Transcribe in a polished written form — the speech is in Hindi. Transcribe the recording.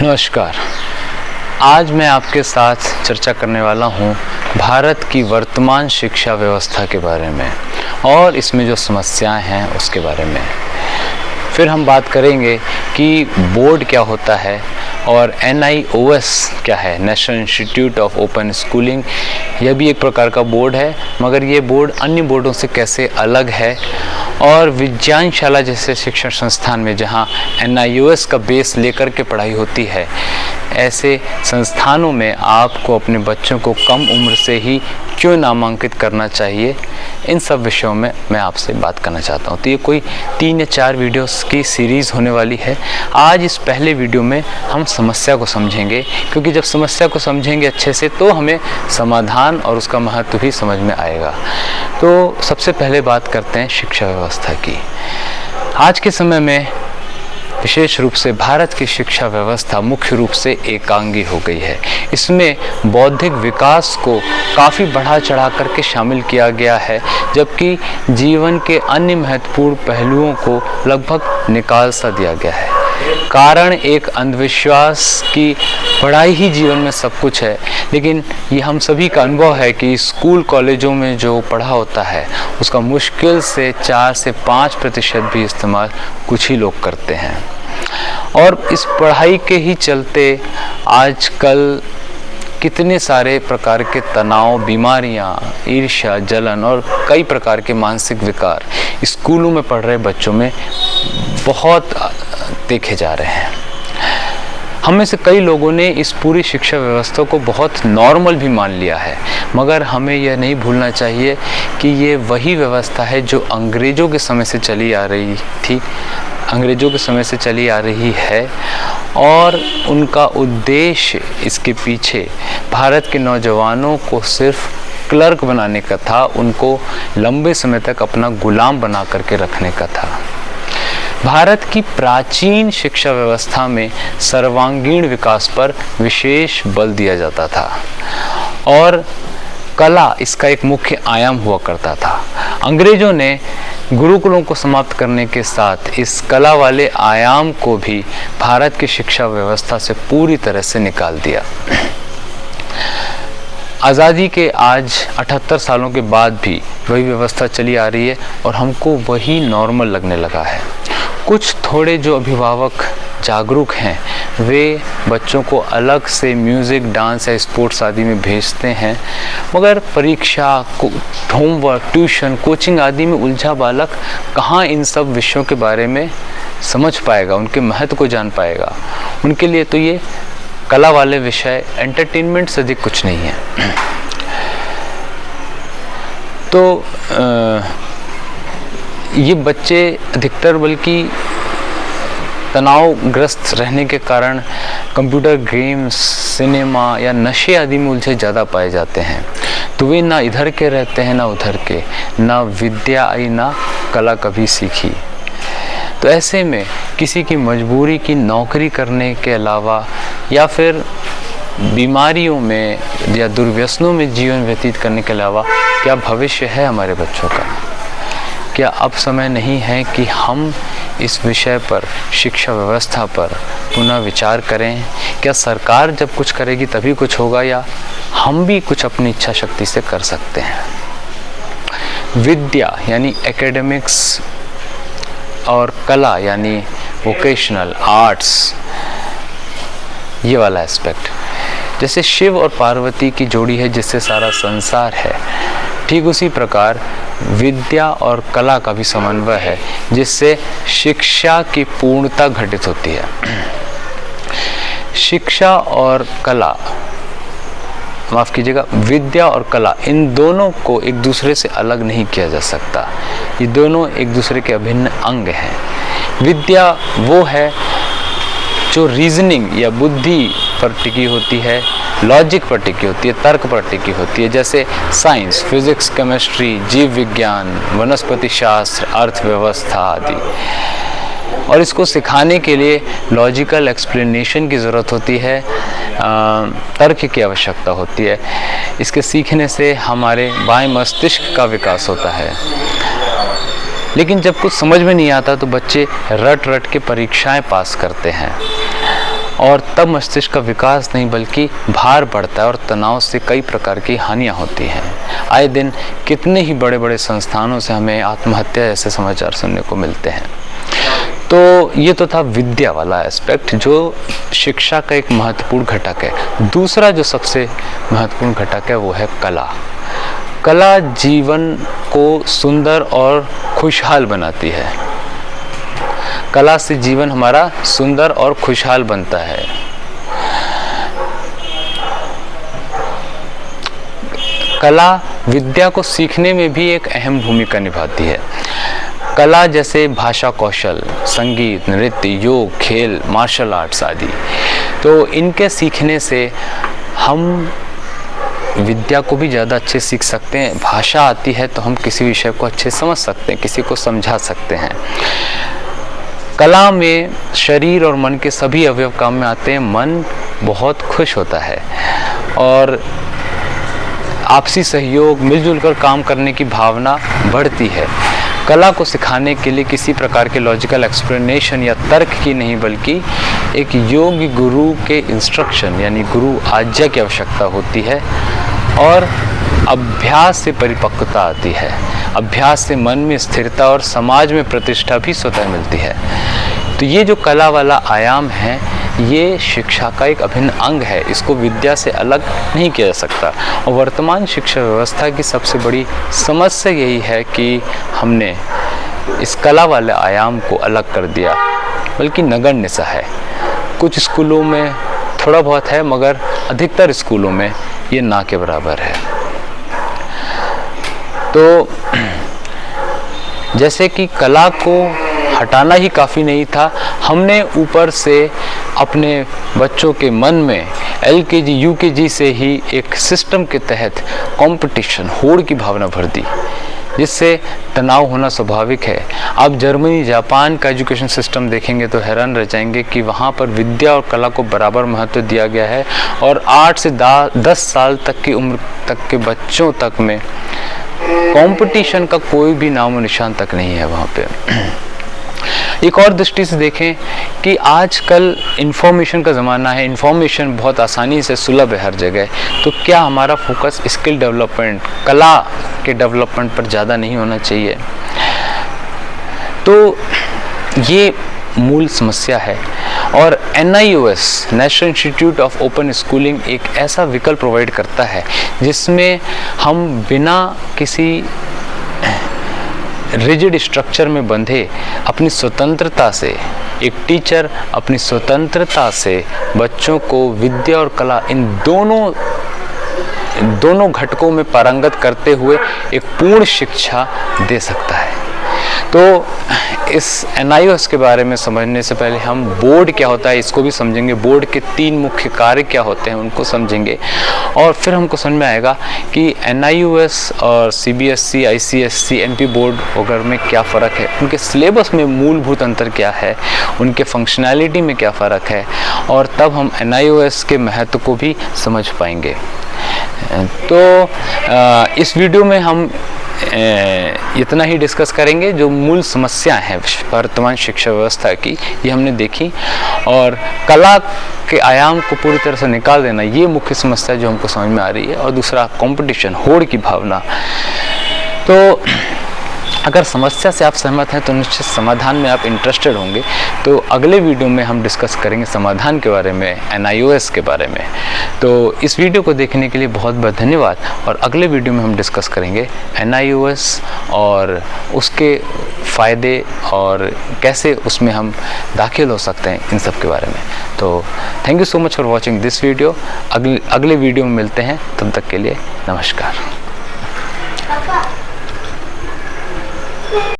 नमस्कार। आज मैं आपके साथ चर्चा करने वाला हूँ भारत की वर्तमान शिक्षा व्यवस्था के बारे में और इसमें जो समस्याएं हैं उसके बारे में। फिर हम बात करेंगे कि बोर्ड क्या होता है और NIOS क्या है, national institute of open schooling. यह भी एक प्रकार का बोर्ड है, मगर ये बोर्ड अन्य बोर्डों से कैसे अलग है। और विज्ञानशाला जैसे शिक्षण संस्थान में जहाँ NIOS का बेस लेकर के पढ़ाई होती है, ऐसे संस्थानों में आपको अपने बच्चों को कम उम्र से ही क्यों नामांकित करना चाहिए, इन सब विषयों में मैं आपसे बात करना चाहता हूँ। तो ये कोई 3 या 4 वीडियोस की सीरीज़ होने वाली है। आज इस पहले वीडियो में हम समस्या को समझेंगे, क्योंकि जब समस्या को समझेंगे अच्छे से तो हमें समाधान और उसका महत्व भी समझ में आएगा। तो सबसे पहले बात करते हैं शिक्षा व्यवस्था की। आज के समय में विशेष रूप से भारत की शिक्षा व्यवस्था मुख्य रूप से एकांगी हो गई है। इसमें बौद्धिक विकास को काफ़ी बढ़ा चढ़ा करके शामिल किया गया है, जबकि जीवन के अन्य महत्वपूर्ण पहलुओं को लगभग निकाल सा दिया गया है। कारण एक अंधविश्वास की पढ़ाई ही जीवन में सब कुछ है, लेकिन ये हम सभी का अनुभव है कि स्कूल कॉलेजों में जो पढ़ा होता है उसका मुश्किल से 4 से 5% भी इस्तेमाल कुछ ही लोग करते हैं। और इस पढ़ाई के ही चलते आजकल कितने सारे प्रकार के तनाव, बीमारियां, ईर्ष्या, जलन और कई प्रकार के मानसिक विकार स्कूलों में पढ़ रहे बच्चों में बहुत देखे जा रहे हैं। हम में से कई लोगों ने इस पूरी शिक्षा व्यवस्था को बहुत नॉर्मल भी मान लिया है, मगर हमें यह नहीं भूलना चाहिए कि ये वही व्यवस्था है जो अंग्रेज़ों के समय से चली आ रही थी, अंग्रेज़ों के समय से चली आ रही है। और उनका उद्देश्य इसके पीछे भारत के नौजवानों को सिर्फ क्लर्क बनाने का था, उनको लंबे समय तक अपना गुलाम बना करके रखने का था। भारत की प्राचीन शिक्षा व्यवस्था में सर्वांगीण विकास पर विशेष बल दिया जाता था और कला इसका एक मुख्य आयाम हुआ करता था। अंग्रेजों ने गुरुकुलों को समाप्त करने के साथ इस कला वाले आयाम को भी भारत की शिक्षा व्यवस्था से पूरी तरह से निकाल दिया। आज़ादी के आज 78 सालों के बाद भी वही व्यवस्था चली आ रही है और हमको वही नॉर्मल लगने लगा है। कुछ थोड़े जो अभिभावक जागरूक हैं वे बच्चों को अलग से म्यूज़िक, डांस या स्पोर्ट्स आदि में भेजते हैं, मगर परीक्षा, होमवर्क, ट्यूशन, कोचिंग आदि में उलझा बालक कहाँ इन सब विषयों के बारे में समझ पाएगा, उनके महत्व को जान पाएगा। उनके लिए तो ये कला वाले विषय एंटरटेनमेंट से अधिक कुछ नहीं है। तो ये बच्चे अधिकतर बल्कि तनावग्रस्त रहने के कारण कंप्यूटर गेम्स, सिनेमा या नशे आदि में उलझे ज़्यादा पाए जाते हैं। तो वे ना इधर के रहते हैं ना उधर के, ना विद्या आई ना कला कभी सीखी। तो ऐसे में किसी की मजबूरी की नौकरी करने के अलावा या फिर बीमारियों में या दुर्व्यसनों में जीवन व्यतीत करने के अलावा क्या भविष्य है हमारे बच्चों का? क्या अब समय नहीं है कि हम इस विषय पर, शिक्षा व्यवस्था पर पुनः विचार करें? क्या सरकार जब कुछ करेगी तभी कुछ होगा, या हम भी कुछ अपनी इच्छा शक्ति से कर सकते हैं? विद्या यानी एकेडमिक्स और कला यानी वोकेशनल आर्ट्स, ये वाला एस्पेक्ट, जैसे शिव और पार्वती की जोड़ी है जिससे सारा संसार है, ठीक उसी प्रकार विद्या और कला का भी समन्वय है जिससे शिक्षा की पूर्णता घटित होती है। शिक्षा और कला, माफ़ कीजिएगा, विद्या और कला, इन दोनों को एक दूसरे से अलग नहीं किया जा सकता। ये दोनों एक दूसरे के अभिन्न अंग हैं। विद्या वो है जो रीजनिंग या बुद्धि पर टिकी होती है, लॉजिक पर टिकी होती है, तर्क पर टिकी होती है, जैसे साइंस, फिजिक्स, केमिस्ट्री, जीव विज्ञान, वनस्पति शास्त्र, अर्थव्यवस्था आदि। और इसको सिखाने के लिए लॉजिकल एक्सप्लेनेशन की ज़रूरत होती है, तर्क की आवश्यकता होती है। इसके सीखने से हमारे बाएं मस्तिष्क का विकास होता है। लेकिन जब कुछ समझ में नहीं आता तो बच्चे रट रट के परीक्षाएं पास करते हैं और तब मस्तिष्क का विकास नहीं बल्कि भार बढ़ता है और तनाव से कई प्रकार की हानियां होती हैं। आए दिन कितने ही बड़े बड़े संस्थानों से हमें आत्महत्या जैसे समाचार सुनने को मिलते हैं। तो ये तो था विद्या वाला एस्पेक्ट जो शिक्षा का एक महत्वपूर्ण घटक है। दूसरा जो सबसे महत्वपूर्ण घटक है वो है कला। कला जीवन को सुंदर और खुशहाल बनाती है। कला से जीवन हमारा सुंदर और खुशहाल बनता है। कला विद्या को सीखने में भी एक अहम भूमिका निभाती है। कला जैसे भाषा कौशल, संगीत, नृत्य, योग, खेल, मार्शल आर्ट्स आदि, तो इनके सीखने से हम विद्या को भी ज़्यादा अच्छे सीख सकते हैं। भाषा आती है तो हम किसी विषय को अच्छे समझ सकते हैं, किसी को समझा सकते हैं। कला में शरीर और मन के सभी अवयव काम में आते हैं। मन बहुत खुश होता है और आपसी सहयोग, मिलजुल कर काम करने की भावना बढ़ती है। कला को सिखाने के लिए किसी प्रकार के लॉजिकल एक्सप्लेनेशन या तर्क की नहीं बल्कि एक योग्य गुरु के इंस्ट्रक्शन यानी गुरु आज्ञा की आवश्यकता होती है और अभ्यास से परिपक्वता आती है। अभ्यास से मन में स्थिरता और समाज में प्रतिष्ठा भी स्वतः मिलती है। तो ये जो कला वाला आयाम है ये शिक्षा का एक अभिन्न अंग है। इसको विद्या से अलग नहीं किया जा सकता। और वर्तमान शिक्षा व्यवस्था की सबसे बड़ी समस्या यही है कि हमने इस कला वाले आयाम को अलग कर दिया, बल्कि नगण्य सा है। कुछ स्कूलों में थोड़ा बहुत है मगर अधिकतर स्कूलों में ये ना के बराबर है। तो जैसे कि कला को हटाना ही काफ़ी नहीं था, हमने ऊपर से अपने बच्चों के मन में LKG UKG से ही एक सिस्टम के तहत कंपटीशन, होड़ की भावना भर दी, जिससे तनाव होना स्वाभाविक है। आप जर्मनी, जापान का एजुकेशन सिस्टम देखेंगे तो हैरान रह जाएंगे कि वहाँ पर विद्या और कला को बराबर महत्व दिया गया है और 8 से 10 साल तक की उम्र तक के बच्चों तक में कंपटीशन का कोई भी नामो निशान तक नहीं है वहाँ पे। एक और दृष्टि से देखें कि आजकल इंफॉर्मेशन का ज़माना है, इंफॉर्मेशन बहुत आसानी से सुलभ है हर जगह, तो क्या हमारा फोकस स्किल डेवलपमेंट, कला के डेवलपमेंट पर ज़्यादा नहीं होना चाहिए? तो ये मूल समस्या है। और NIOS national institute of open schooling एक ऐसा विकल्प प्रोवाइड करता है जिसमें हम बिना किसी रिजिड स्ट्रक्चर में बंधे अपनी स्वतंत्रता से, एक टीचर अपनी स्वतंत्रता से बच्चों को विद्या और कला इन दोनों घटकों में पारंगत करते हुए एक पूर्ण शिक्षा दे सकता है। तो इस NIOS के बारे में समझने से पहले हम बोर्ड क्या होता है इसको भी समझेंगे। बोर्ड के 3 मुख्य कार्य क्या होते हैं उनको समझेंगे और फिर हमको समझ में आएगा कि NIOS और CBSE, ICSE, MP बोर्ड वगैरह में क्या फ़र्क है, उनके सिलेबस में मूलभूत अंतर क्या है, उनके फंक्शनैलिटी में क्या फ़र्क है, और तब हम NIOS के महत्व को भी समझ पाएंगे। तो इस वीडियो में हम इतना ही डिस्कस करेंगे। जो मूल समस्या है वर्तमान शिक्षा व्यवस्था की ये हमने देखी, और कला के आयाम को पूरी तरह से निकाल देना ये मुख्य समस्या जो हमको समझ में आ रही है। और दूसरा कंपटीशन, होड़ की भावना। तो अगर समस्या से आप सहमत हैं तो निश्चित समाधान में आप इंटरेस्टेड होंगे। तो अगले वीडियो में हम डिस्कस करेंगे समाधान के बारे में, NIOS के बारे में। तो इस वीडियो को देखने के लिए बहुत बहुत धन्यवाद। और अगले वीडियो में हम डिस्कस करेंगे NIOS और उसके फ़ायदे और कैसे उसमें हम दाखिल हो सकते हैं, इन सब के बारे में। तो thank you so much for watching this video. अगले वीडियो में मिलते हैं, तब तक के लिए नमस्कार।